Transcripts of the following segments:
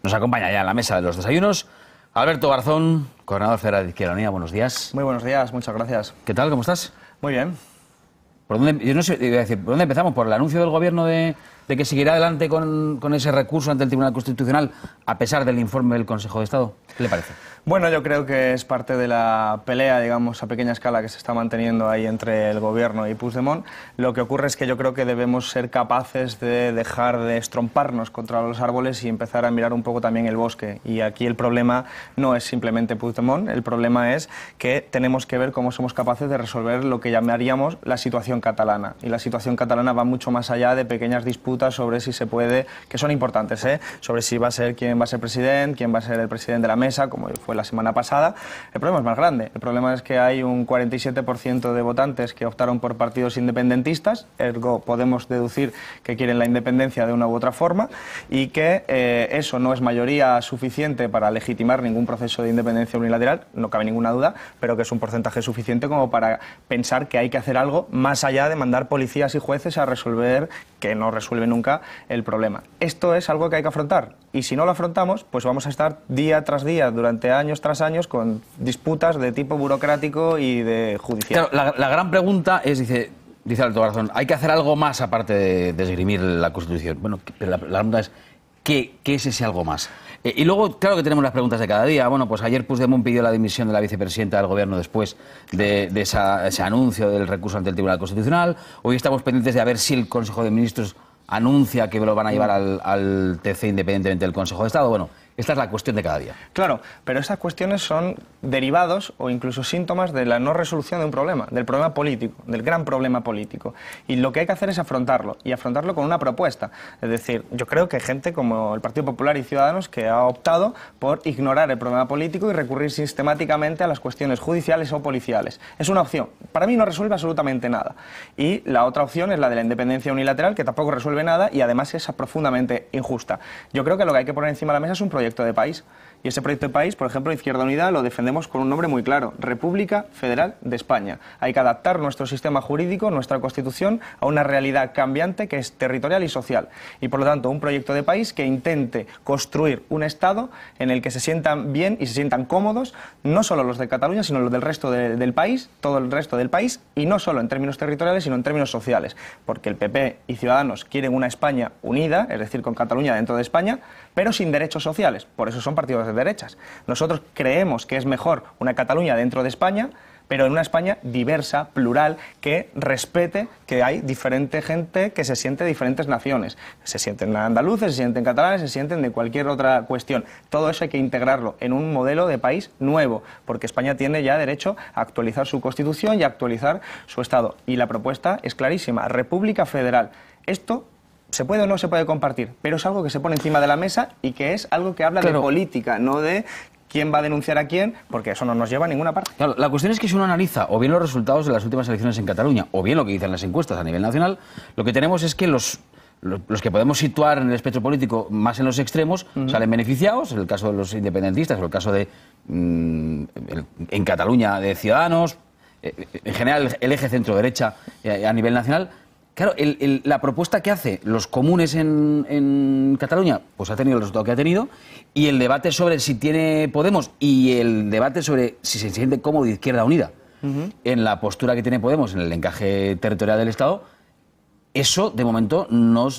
Nos acompaña ya en la mesa de los desayunos Alberto Garzón, coordinador federal de Izquierda Unida. Buenos días. Muy buenos días, muchas gracias. ¿Qué tal? ¿Cómo estás? Muy bien. Yo no sé, iba a decir, ¿por dónde empezamos? ¿Por el anuncio del Gobierno de que seguirá adelante con ese recurso ante el Tribunal Constitucional a pesar del informe del Consejo de Estado? ¿Qué le parece? Bueno, yo creo que es parte de la pelea, digamos, a pequeña escala que se está manteniendo ahí entre el Gobierno y Puigdemont. Lo que ocurre es que yo creo que debemos ser capaces de dejar de estromparnos contra los árboles y empezar a mirar un poco también el bosque. Y aquí el problema no es simplemente Puigdemont, el problema es que tenemos que ver cómo somos capaces de resolver lo que llamaríamos la situación catalana. Y la situación catalana va mucho más allá de pequeñas disputas sobre si se puede, que son importantes, sobre si va a ser quién va a ser presidente, quién va a ser el presidente de la mesa, como fue la semana pasada. El problema es más grande. El problema es que hay un 47% de votantes que optaron por partidos independentistas, ergo podemos deducir que quieren la independencia de una u otra forma, y que eso no es mayoría suficiente para legitimar ningún proceso de independencia unilateral, no cabe ninguna duda, pero que es un porcentaje suficiente como para pensar que hay que hacer algo más allá de mandar policías y jueces a resolver, que no resuelve nunca, el problema. Esto es algo que hay que afrontar, y si no lo afrontamos, pues vamos a estar día tras día, durante años tras años, con disputas de tipo burocrático y de judicial. Claro, la gran pregunta es, dice Alberto Garzón, hay que hacer algo más aparte de esgrimir la Constitución. Bueno, pero la pregunta es, ¿qué es ese algo más? Y luego, claro que tenemos las preguntas de cada día. Bueno, pues ayer Puigdemont pidió la dimisión de la vicepresidenta del Gobierno después de ese anuncio del recurso ante el Tribunal Constitucional. Hoy estamos pendientes de a ver si el Consejo de Ministros anuncia que lo van a llevar al TC independientemente del Consejo de Estado. Bueno, esta es la cuestión de cada día. Claro, pero esas cuestiones son derivados o incluso síntomas de la no resolución de un problema, del problema político, del gran problema político. Y lo que hay que hacer es afrontarlo, y afrontarlo con una propuesta. Es decir, yo creo que hay gente como el Partido Popular y Ciudadanos que ha optado por ignorar el problema político y recurrir sistemáticamente a las cuestiones judiciales o policiales. Es una opción. Para mí no resuelve absolutamente nada. Y la otra opción es la de la independencia unilateral, que tampoco resuelve nada y además es profundamente injusta. Yo creo que lo que hay que poner encima de la mesa es un proyecto de país. Y ese proyecto de país, por ejemplo, Izquierda Unida lo defendemos con un nombre muy claro: República Federal de España. Hay que adaptar nuestro sistema jurídico, nuestra Constitución, a una realidad cambiante que es territorial y social. Y por lo tanto, un proyecto de país que intente construir un Estado en el que se sientan bien y se sientan cómodos, no solo los de Cataluña, sino los del resto del país, todo el resto del país, y no solo en términos territoriales, sino en términos sociales. Porque el PP y Ciudadanos quieren una España unida, es decir, con Cataluña dentro de España, pero sin derechos sociales. Por eso son partidos de derechas. Nosotros creemos que es mejor una Cataluña dentro de España, pero en una España diversa, plural, que respete que hay diferente gente que se siente de diferentes naciones. Se sienten andaluces, se sienten catalanes, se sienten de cualquier otra cuestión. Todo eso hay que integrarlo en un modelo de país nuevo, porque España tiene ya derecho a actualizar su Constitución y a actualizar su Estado. Y la propuesta es clarísima: República Federal. Esto se puede o no se puede compartir, pero es algo que se pone encima de la mesa y que es algo que habla de política, no de quién va a denunciar a quién, porque eso no nos lleva a ninguna parte. Claro, la cuestión es que si uno analiza o bien los resultados de las últimas elecciones en Cataluña o bien lo que dicen las encuestas a nivel nacional, lo que tenemos es que los que podemos situar en el espectro político más en los extremos salen beneficiados, en el caso de los independentistas o el caso de en Cataluña de Ciudadanos, en general el eje centro-derecha a nivel nacional. Claro, la propuesta que hace los comunes en Cataluña pues ha tenido el resultado que ha tenido, y el debate sobre si tiene Podemos y el debate sobre si se siente cómodo de Izquierda Unida en la postura que tiene Podemos en el encaje territorial del Estado, eso de momento no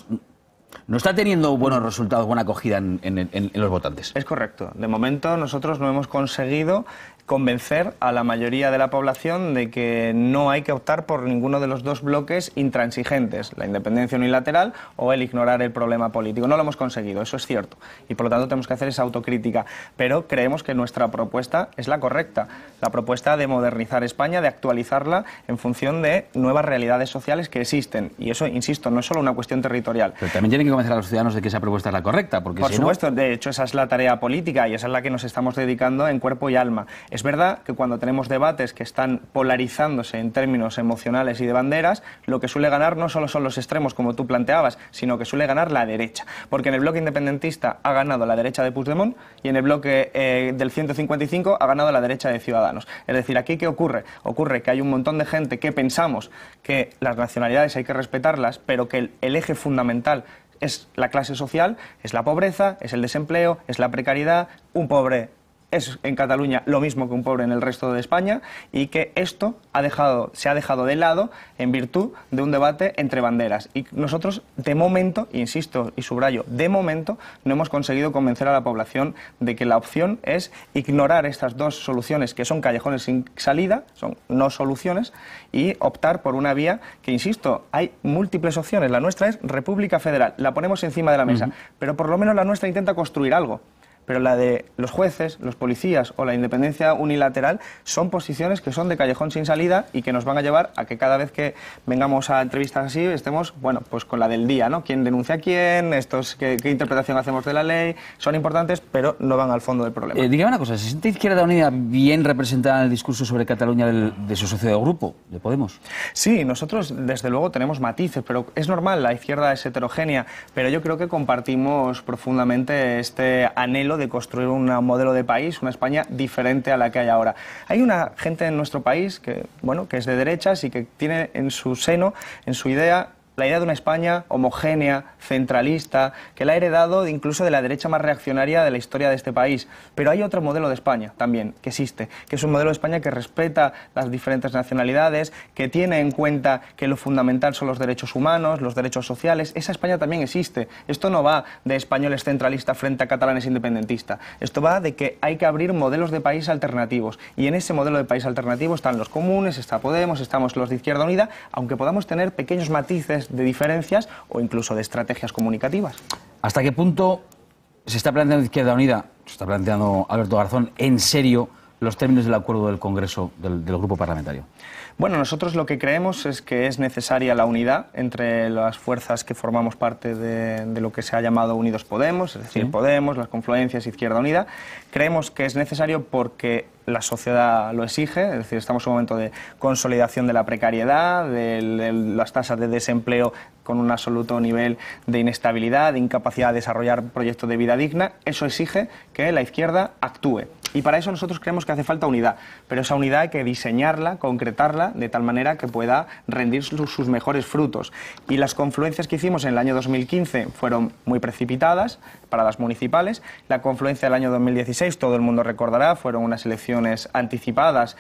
está teniendo buenos resultados, buena acogida en los votantes. Es correcto. De momento nosotros no hemos conseguido convencer a la mayoría de la población de que no hay que optar por ninguno de los dos bloques intransigentes, la independencia unilateral o el ignorar el problema político. No lo hemos conseguido, eso es cierto, y por lo tanto tenemos que hacer esa autocrítica, pero creemos que nuestra propuesta es la correcta, la propuesta de modernizar España, de actualizarla en función de nuevas realidades sociales que existen, y eso, insisto, no es solo una cuestión territorial. Pero también tienen que convencer a los ciudadanos de que esa propuesta es la correcta, porque por supuesto, de hecho esa es la tarea política y esa es la que nos estamos dedicando en cuerpo y alma. Es verdad que cuando tenemos debates que están polarizándose en términos emocionales y de banderas, lo que suele ganar no solo son los extremos, como tú planteabas, sino que suele ganar la derecha. Porque en el bloque independentista ha ganado la derecha de Puigdemont y en el bloque del 155 ha ganado la derecha de Ciudadanos. Es decir, ¿aquí qué ocurre? Ocurre que hay un montón de gente que pensamos que las nacionalidades hay que respetarlas, pero que el eje fundamental es la clase social, es la pobreza, es el desempleo, es la precariedad. Un pobre es en Cataluña lo mismo que un pobre en el resto de España, y que esto se ha dejado de lado en virtud de un debate entre banderas. Y nosotros, de momento, insisto y subrayo, de momento no hemos conseguido convencer a la población de que la opción es ignorar estas dos soluciones que son callejones sin salida, son no soluciones, y optar por una vía que, insisto, hay múltiples opciones. La nuestra es República Federal, la ponemos encima de la mesa, pero por lo menos la nuestra intenta construir algo. Pero la de los jueces, los policías o la independencia unilateral son posiciones que son de callejón sin salida y que nos van a llevar a que cada vez que vengamos a entrevistas así estemos, bueno, pues con la del día, ¿no? ¿Quién denuncia a quién? ¿Qué interpretación hacemos de la ley? Son importantes, pero no van al fondo del problema. Dígame una cosa, ¿se siente Izquierda Unida bien representada en el discurso sobre Cataluña de su socio de grupo, de Podemos? Sí, nosotros desde luego tenemos matices, pero es normal, la izquierda es heterogénea, pero yo creo que compartimos profundamente este anhelo de construir un modelo de país, una España diferente a la que hay ahora. Hay una gente en nuestro país que, bueno, que es de derechas y que tiene en su seno, en su idea, la idea de una España homogénea, centralista, que la ha heredado incluso de la derecha más reaccionaria de la historia de este país. Pero hay otro modelo de España también que existe, que es un modelo de España que respeta las diferentes nacionalidades, que tiene en cuenta que lo fundamental son los derechos humanos, los derechos sociales. Esa España también existe. Esto no va de españoles centralistas frente a catalanes independentistas. Esto va de que hay que abrir modelos de país alternativos. Y en ese modelo de país alternativo están los comunes, está Podemos, estamos los de Izquierda Unida, aunque podamos tener pequeños matices de diferencias o incluso de estrategias comunicativas. ¿Hasta qué punto se está planteando Izquierda Unida, se está planteando Alberto Garzón, en serio los términos del acuerdo del Congreso, del grupo parlamentario? Bueno, nosotros lo que creemos es que es necesaria la unidad entre las fuerzas que formamos parte de lo que se ha llamado Unidos Podemos, es decir, Podemos, las confluencias, Izquierda Unida. Creemos que es necesario porque la sociedad lo exige, es decir, estamos en un momento de consolidación de la precariedad, de las tasas de desempleo con un absoluto nivel de inestabilidad, de incapacidad de desarrollar proyectos de vida digna. Eso exige que la izquierda actúe. Y para eso nosotros creemos que hace falta unidad, pero esa unidad hay que diseñarla, concretarla, de tal manera que pueda rendir sus mejores frutos. Y las confluencias que hicimos en el año 2015 fueron muy precipitadas para las municipales. La confluencia del año 2016, todo el mundo recordará, fueron unas elecciones anticipadas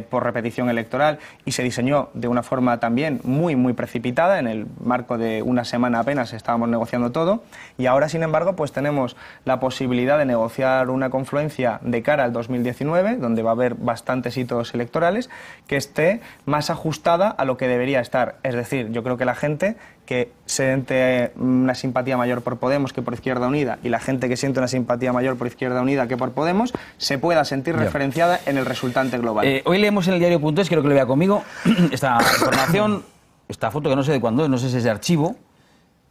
por repetición electoral y se diseñó de una forma también muy precipitada. En el marco de una semana apenas estábamos negociando todo y ahora, sin embargo, pues tenemos la posibilidad de negociar una confluencia de cara al 2019, donde va a haber bastantes hitos electorales, que esté más ajustada a lo que debería estar. Es decir, yo creo que la gente que siente una simpatía mayor por Podemos que por Izquierda Unida y la gente que siente una simpatía mayor por Izquierda Unida que por Podemos se pueda sentir referenciada en el resultante global. Hoy leemos en el diario.es, quiero que lo vea conmigo, esta información, esta foto que no sé de cuándo, no sé si es de archivo.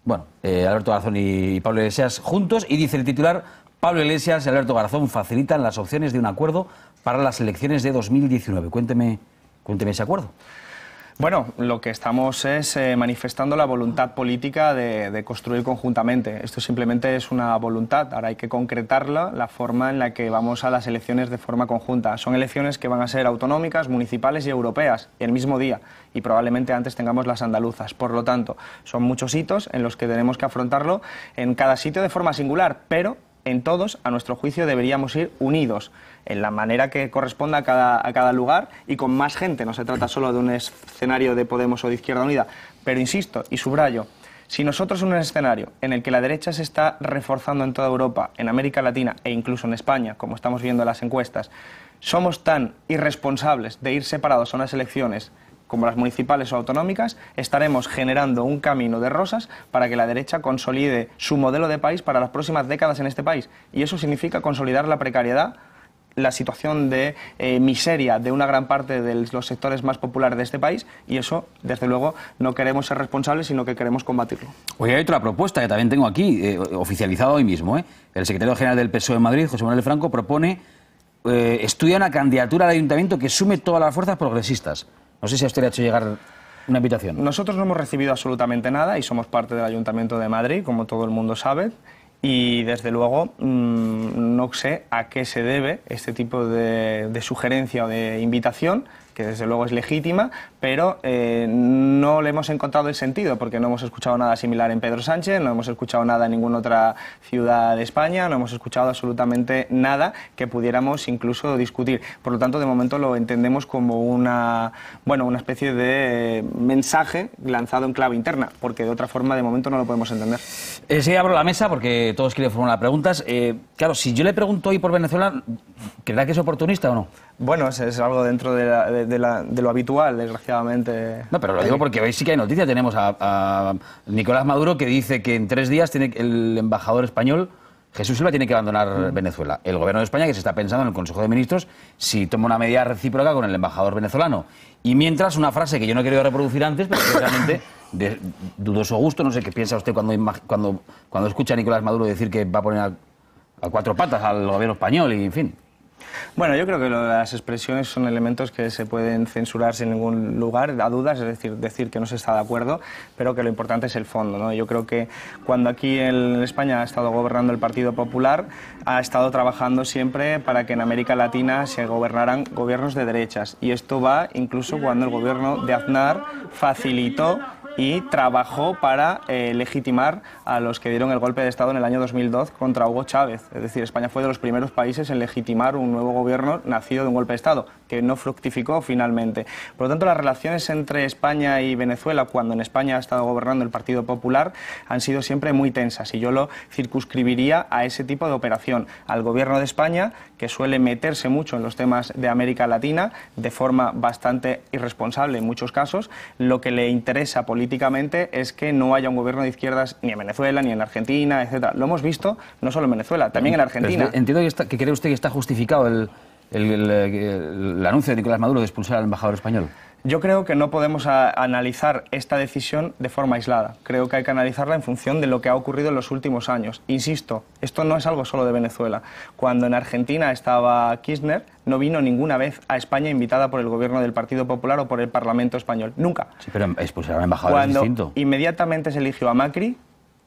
Bueno, Alberto Garzón y Pablo Iglesias juntos, y dice el titular: Pablo Iglesias y Alberto Garzón facilitan las opciones de un acuerdo para las elecciones de 2019. Cuénteme ese acuerdo. Bueno, lo que estamos es manifestando la voluntad política de construir conjuntamente. Esto simplemente es una voluntad, ahora hay que concretarla, la forma en la que vamos a las elecciones de forma conjunta. Son elecciones que van a ser autonómicas, municipales y europeas, el mismo día, y probablemente antes tengamos las andaluzas. Por lo tanto, son muchos hitos en los que tenemos que afrontarlo en cada sitio de forma singular, pero en todos, a nuestro juicio, deberíamos ir unidos en la manera que corresponda a cada lugar y con más gente. No se trata solo de un escenario de Podemos o de Izquierda Unida. Pero insisto y subrayo, si nosotros en un escenario en el que la derecha se está reforzando en toda Europa, en América Latina e incluso en España, como estamos viendo en las encuestas, somos tan irresponsables de ir separados a unas elecciones como las municipales o autonómicas, estaremos generando un camino de rosas para que la derecha consolide su modelo de país para las próximas décadas en este país. Y eso significa consolidar la precariedad, la situación de miseria de una gran parte de los sectores más populares de este país, y eso, desde luego, no queremos ser responsables, sino que queremos combatirlo. Hoy hay otra propuesta que también tengo aquí, oficializada hoy mismo. El secretario general del PSOE en Madrid, José Manuel Franco, propone estudia una candidatura al ayuntamiento que sume todas las fuerzas progresistas. No sé si a usted le ha hecho llegar una invitación. Nosotros no hemos recibido absolutamente nada y somos parte del Ayuntamiento de Madrid, como todo el mundo sabe. Y desde luego no sé a qué se debe este tipo de sugerencia o de invitación, que desde luego es legítima, pero no le hemos encontrado el sentido, porque no hemos escuchado nada similar en Pedro Sánchez, no hemos escuchado nada en ninguna otra ciudad de España, no hemos escuchado absolutamente nada que pudiéramos incluso discutir. Por lo tanto, de momento lo entendemos como una especie de mensaje lanzado en clave interna, porque de otra forma de momento no lo podemos entender. Sí, abro la mesa porque todos quieren formular preguntas. Claro, si yo le pregunto hoy por Venezuela, ¿creerá que es oportunista o no? Bueno, es algo dentro de lo habitual, desgraciadamente. No, pero lo digo porque hoy sí que hay noticias. Tenemos a Nicolás Maduro, que dice que en 3 días tiene el embajador español, Jesús Silva, tiene que abandonar Venezuela. El gobierno de España, que se está pensando en el Consejo de Ministros si toma una medida recíproca con el embajador venezolano. Y mientras, una frase que yo no he querido reproducir antes, pero que realmente de dudoso gusto, no sé qué piensa usted cuando escucha a Nicolás Maduro decir que va a poner a 4 patas al gobierno español y en fin. Bueno, yo creo que las expresiones son elementos que se pueden censurar sin ningún lugar a dudas, es decir que no se está de acuerdo, pero que lo importante es el fondo, ¿no? Yo creo que cuando aquí en España ha estado gobernando el Partido Popular, ha estado trabajando siempre para que en América Latina se gobernaran gobiernos de derechas, y esto va incluso cuando el gobierno de Aznar facilitó y trabajó para legitimar a los que dieron el golpe de Estado en el año 2002 contra Hugo Chávez. Es decir, España fue de los primeros países en legitimar un nuevo gobierno nacido de un golpe de Estado, que no fructificó finalmente. Por lo tanto, las relaciones entre España y Venezuela, cuando en España ha estado gobernando el Partido Popular, han sido siempre muy tensas, y yo lo circunscribiría a ese tipo de operación, al gobierno de España, que suele meterse mucho en los temas de América Latina de forma bastante irresponsable en muchos casos. Lo que le interesa políticamente es que no haya un gobierno de izquierdas ni en Venezuela, ni en Argentina, etcétera. Lo hemos visto no solo en Venezuela, también en Argentina. Entiendo que cree usted que está justificado el anuncio de Nicolás Maduro de expulsar al embajador español. Yo creo que no podemos analizar esta decisión de forma aislada. Creo que hay que analizarla en función de lo que ha ocurrido en los últimos años. Insisto, esto no es algo solo de Venezuela. Cuando en Argentina estaba Kirchner, no vino ninguna vez a España invitada por el gobierno del Partido Popular o por el Parlamento español. Nunca. Sí, pero expulsar a un embajador es distinto. Cuando inmediatamente se eligió a Macri,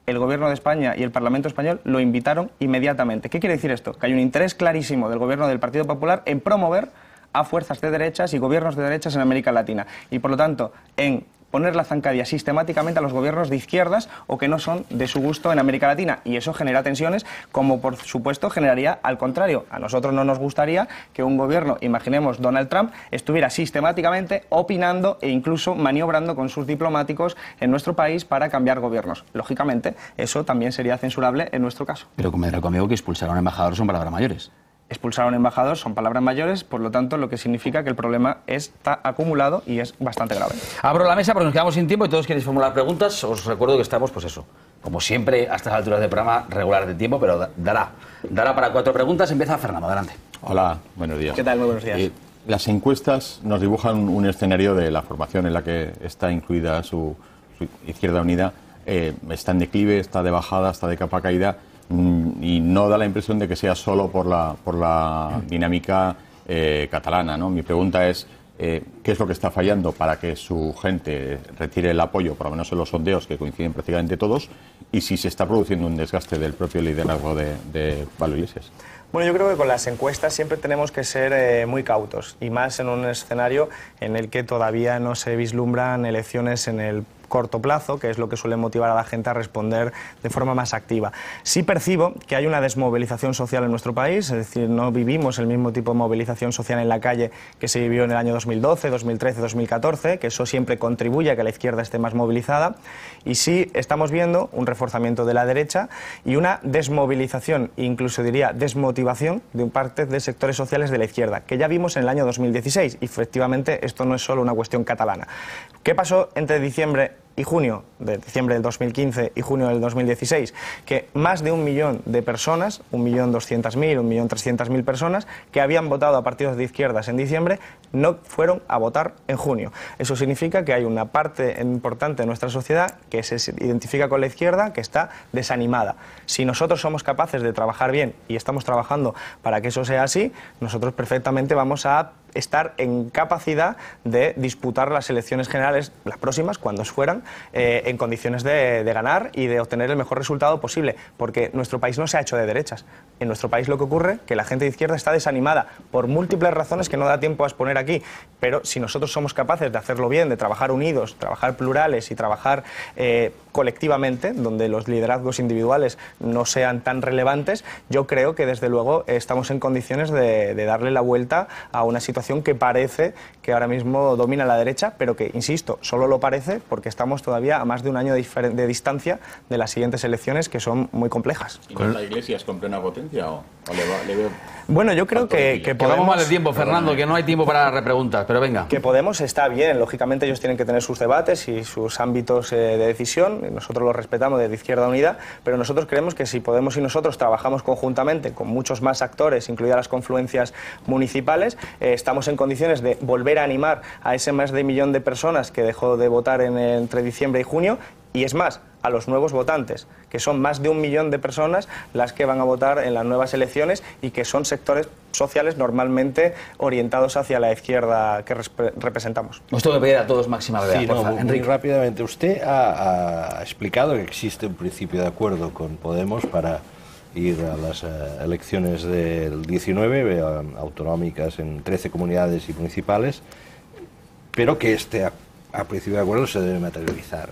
el gobierno de España y el Parlamento español lo invitaron inmediatamente. ¿Qué quiere decir esto? Que hay un interés clarísimo del gobierno del Partido Popular en promover a fuerzas de derechas y gobiernos de derechas en América Latina, y por lo tanto en poner la zancadilla sistemáticamente a los gobiernos de izquierdas o que no son de su gusto en América Latina, y eso genera tensiones, como por supuesto generaría al contrario. A nosotros no nos gustaría que un gobierno, imaginemos Donald Trump, estuviera sistemáticamente opinando e incluso maniobrando con sus diplomáticos en nuestro país para cambiar gobiernos. Lógicamente, eso también sería censurable en nuestro caso. Pero convendrá conmigo que expulsar a un embajador son palabras mayores. Expulsar a un embajador son palabras mayores, por lo tanto, lo que significa que el problema está acumulado y es bastante grave. Abro la mesa porque nos quedamos sin tiempo y todos queréis formular preguntas. Os recuerdo que estamos, pues eso, como siempre, a estas alturas del programa, regular de tiempo, pero dará para 4 preguntas. Empieza Fernando, adelante. Hola, buenos días. ¿Qué tal? Muy buenos días. Las encuestas nos dibujan un escenario de la formación en la que está incluida su Izquierda Unida. Está en declive, está de bajada, está de capa caída. Y no da la impresión de que sea solo por la dinámica catalana, ¿no? Mi pregunta es, ¿qué es lo que está fallando para que su gente retire el apoyo, por lo menos en los sondeos, que coinciden prácticamente todos, y si se está produciendo un desgaste del propio liderazgo de Pablo Iglesias? Bueno, yo creo que con las encuestas siempre tenemos que ser muy cautos, y más en un escenario en el que todavía no se vislumbran elecciones en el corto plazo, que es lo que suele motivar a la gente a responder de forma más activa. Sí percibo que hay una desmovilización social en nuestro país, es decir, no vivimos el mismo tipo de movilización social en la calle que se vivió en el año 2012, 2013, 2014, que eso siempre contribuye a que la izquierda esté más movilizada, y sí estamos viendo un reforzamiento de la derecha y una desmovilización, incluso diría desmotivación de parte de sectores sociales de la izquierda, que ya vimos en el año 2016, y efectivamente esto no es solo una cuestión catalana. ¿Qué pasó entre diciembre y junio, de diciembre del 2015 y junio del 2016, que más de 1 millón de personas, 1.200.000, 1.300.000 personas que habían votado a partidos de izquierdas en diciembre no fueron a votar en junio? Eso significa que hay una parte importante de nuestra sociedad que se identifica con la izquierda, que está desanimada. Si nosotros somos capaces de trabajar bien, y estamos trabajando para que eso sea así, nosotros perfectamente vamos a estar en capacidad de disputar las elecciones generales, las próximas, cuando fueran, en condiciones de ganar y de obtener el mejor resultado posible, porque nuestro país no se ha hecho de derechas. En nuestro país lo que ocurre es que la gente de izquierda está desanimada por múltiples razones que no da tiempo a exponer aquí, pero si nosotros somos capaces de hacerlo bien, de trabajar unidos, trabajar plurales y trabajar colectivamente, donde los liderazgos individuales no sean tan relevantes, yo creo que desde luego estamos en condiciones de darle la vuelta a una situación que parece que ahora mismo domina la derecha, pero que, insisto, solo lo parece porque estamos todavía a más de un año de distancia de las siguientes elecciones, que son muy complejas. ¿Y con la Iglesia es con plena potencia o le veo? Bueno, yo creo que Podemos Podemos... mal de tiempo, Fernando, que no hay tiempo para repreguntas, pero venga. Que Podemos está bien, lógicamente ellos tienen que tener sus debates y sus ámbitos de decisión, nosotros los respetamos desde Izquierda Unida, pero nosotros creemos que si Podemos y nosotros trabajamos conjuntamente con muchos más actores, incluidas las confluencias municipales, estamos en condiciones de volver a animar a ese más de 1 millón de personas que dejó de votar entre diciembre y junio, y es más, a los nuevos votantes, que son más de 1 millón de personas las que van a votar en las nuevas elecciones y que son sectores sociales normalmente orientados hacia la izquierda que representamos. Os tengo que pedir a todos máxima brevedad. Sí, porfa. muy Enrique. rápidamente. Usted ha explicado que existe un principio de acuerdo con Podemos para ir a las elecciones del 19, autonómicas en 13 comunidades y municipales, pero que este principio de acuerdo se debe materializar.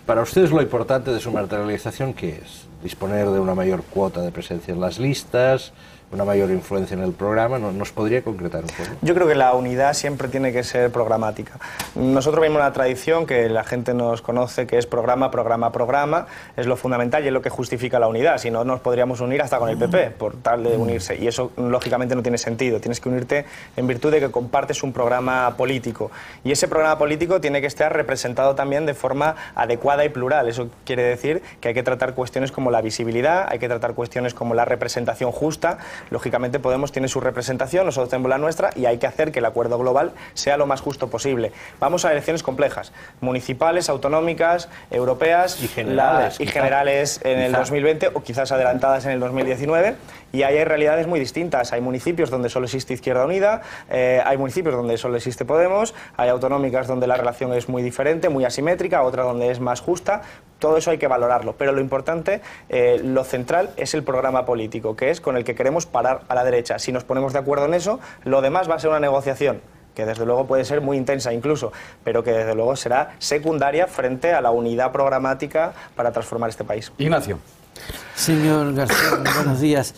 Para ustedes lo importante de su materialización, ¿qué es? Disponer de una mayor cuota de presencia en las listas, una mayor influencia en el programa. ¿Nos podría concretar un poco? Yo creo que la unidad siempre tiene que ser programática. Nosotros vemos una tradición que la gente nos conoce, que es programa, programa, programa, es lo fundamental y es lo que justifica la unidad. Si no, nos podríamos unir hasta con el PP, por tal de unirse, y eso lógicamente no tiene sentido. Tienes que unirte en virtud de que compartes un programa político, y ese programa político tiene que estar representado también de forma adecuada y plural. Eso quiere decir que hay que tratar cuestiones como la visibilidad, hay que tratar cuestiones como la representación justa. Lógicamente Podemos tiene su representación, nosotros tenemos la nuestra, y hay que hacer que el acuerdo global sea lo más justo posible. Vamos a elecciones complejas, municipales, autonómicas, europeas y generales, en el 2020 o quizás adelantadas en el 2019, y ahí hay realidades muy distintas. Hay municipios donde solo existe Izquierda Unida, hay municipios donde solo existe Podemos, hay autonómicas donde la relación es muy diferente, muy asimétrica, otra donde es más justa. Todo eso hay que valorarlo, pero lo importante, lo central, es el programa político, que es con el que queremos parar a la derecha. Si nos ponemos de acuerdo en eso, lo demás va a ser una negociación, que desde luego puede ser muy intensa incluso, pero que desde luego será secundaria frente a la unidad programática para transformar este país. Ignacio. Señor García, buenos días.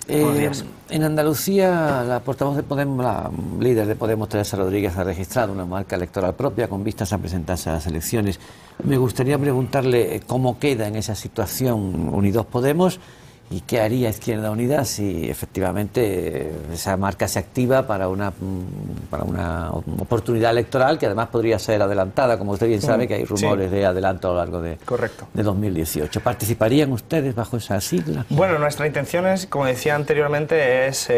Buenos días. En Andalucía, la portavoz de Podemos, la líder de Podemos, Teresa Rodríguez, ha registrado una marca electoral propia con vistas a presentarse a las elecciones. Me gustaría preguntarle cómo queda en esa situación Unidos Podemos y qué haría Izquierda Unida si efectivamente esa marca se activa para una oportunidad electoral que además podría ser adelantada, como usted bien sabe que hay rumores de adelanto a lo largo de 2018. ¿Participarían ustedes bajo esa sigla? Bueno, nuestra intención es, como decía anteriormente, es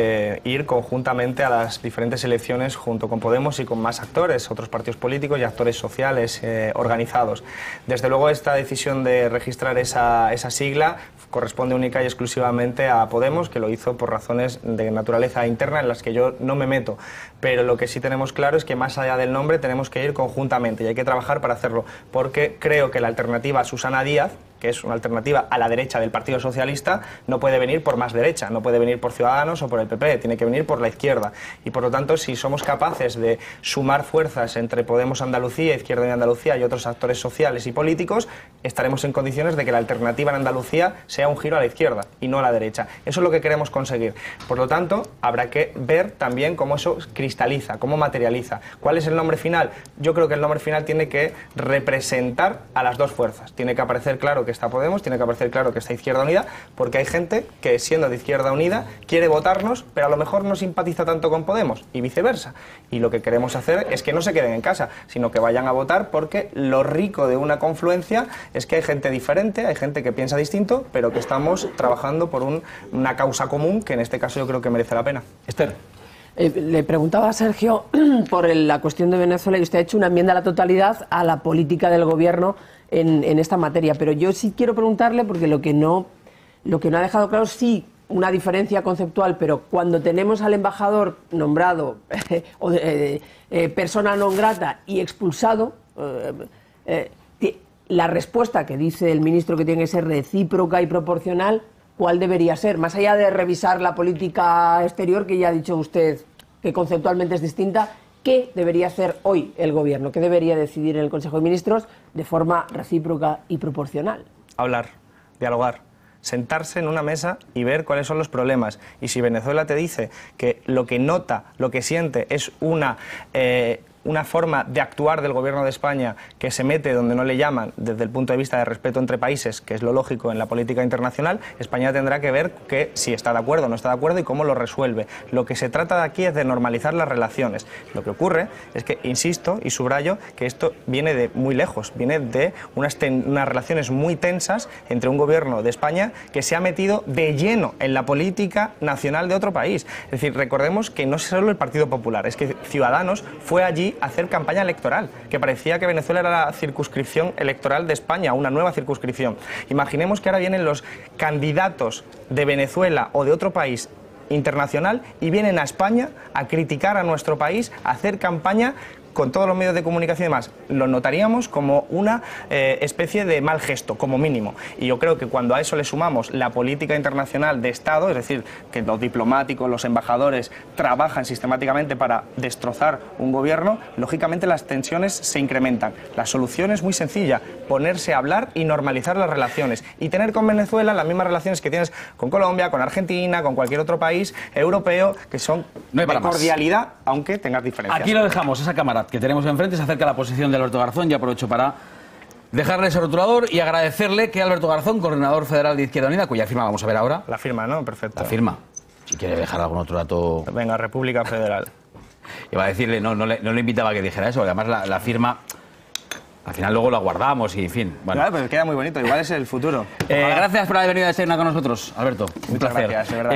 ir conjuntamente a las diferentes elecciones junto con Podemos y con más actores, otros partidos políticos y actores sociales organizados. Desde luego, esta decisión de registrar esa sigla corresponde única y exclusivamente a Podemos, que lo hizo por razones de naturaleza interna en las que yo no me meto. Pero lo que sí tenemos claro es que más allá del nombre tenemos que ir conjuntamente y hay que trabajar para hacerlo, porque creo que la alternativa a Susana Díaz, que es una alternativa a la derecha del Partido Socialista, no puede venir por más derecha, no puede venir por Ciudadanos o por el PP, tiene que venir por la izquierda. Y por lo tanto, si somos capaces de sumar fuerzas entre Podemos Andalucía, Izquierda de Andalucía y otros actores sociales y políticos, estaremos en condiciones de que la alternativa en Andalucía sea un giro a la izquierda y no a la derecha. Eso es lo que queremos conseguir. Por lo tanto, habrá que ver también cómo eso cristaliza, cómo materializa. ¿Cuál es el nombre final? Yo creo que el nombre final tiene que representar a las dos fuerzas. Tiene que aparecer claro que está Podemos, tiene que aparecer claro que está Izquierda Unida, porque hay gente que, siendo de Izquierda Unida, quiere votarnos, pero a lo mejor no simpatiza tanto con Podemos, y viceversa. Y lo que queremos hacer es que no se queden en casa, sino que vayan a votar, porque lo rico de una confluencia es que hay gente diferente, hay gente que piensa distinto, pero que estamos trabajando por una causa común, que en este caso yo creo que merece la pena. Esther. Le preguntaba a Sergio por la cuestión de Venezuela, y usted ha hecho una enmienda a la totalidad a la política del gobierno en esta materia, pero yo sí quiero preguntarle, porque lo que no ha dejado claro, sí una diferencia conceptual, pero cuando tenemos al embajador nombrado persona non grata y expulsado, la respuesta que dice el ministro que tiene que ser recíproca y proporcional, ¿cuál debería ser? Más allá de revisar la política exterior, que ya ha dicho usted que conceptualmente es distinta, ¿qué debería hacer hoy el Gobierno? ¿Qué debería decidir en el Consejo de Ministros de forma recíproca y proporcional? Hablar, dialogar, sentarse en una mesa y ver cuáles son los problemas. Y si Venezuela te dice que lo que nota, lo que siente es una forma de actuar del Gobierno de España que se mete donde no le llaman desde el punto de vista de respeto entre países, que es lo lógico en la política internacional, España tendrá que ver que si está de acuerdo o no está de acuerdo y cómo lo resuelve. Lo que se trata de aquí es de normalizar las relaciones. Lo que ocurre es que, insisto y subrayo, que esto viene de muy lejos, viene de unas relaciones muy tensas entre un Gobierno de España que se ha metido de lleno en la política nacional de otro país. Es decir, recordemos que no es solo el Partido Popular, es que Ciudadanos fue allí a hacer campaña electoral, que parecía que Venezuela era la circunscripción electoral de España, una nueva circunscripción. Imaginemos que ahora vienen los candidatos de Venezuela o de otro país internacional y vienen a España a criticar a nuestro país, a hacer campaña con todos los medios de comunicación y demás. Lo notaríamos como una especie de mal gesto, como mínimo. Y yo creo que cuando a eso le sumamos la política internacional de Estado, es decir, que los diplomáticos, los embajadores trabajan sistemáticamente para destrozar un gobierno, lógicamente las tensiones se incrementan. La solución es muy sencilla, ponerse a hablar y normalizar las relaciones. Y tener con Venezuela las mismas relaciones que tienes con Colombia, con Argentina, con cualquier otro país europeo, que son de cordialidad, aunque tengas diferencias. Aquí lo dejamos, esa cámara que tenemos enfrente se acerca a la posición de Alberto Garzón y aprovecho para dejarle ese rotulador y agradecerle que Alberto Garzón, coordinador federal de Izquierda Unida, cuya firma vamos a ver ahora. La firma, ¿no? Perfecto. La firma. Si quiere dejar algún otro dato... Venga, República Federal. Iba a decirle, no le invitaba a que dijera eso, porque además la firma... Al final luego la guardamos y en fin. Bueno. Claro, pero queda muy bonito, igual es el futuro. Gracias por haber venido a escena con nosotros, Alberto. Muchas gracias, de verdad.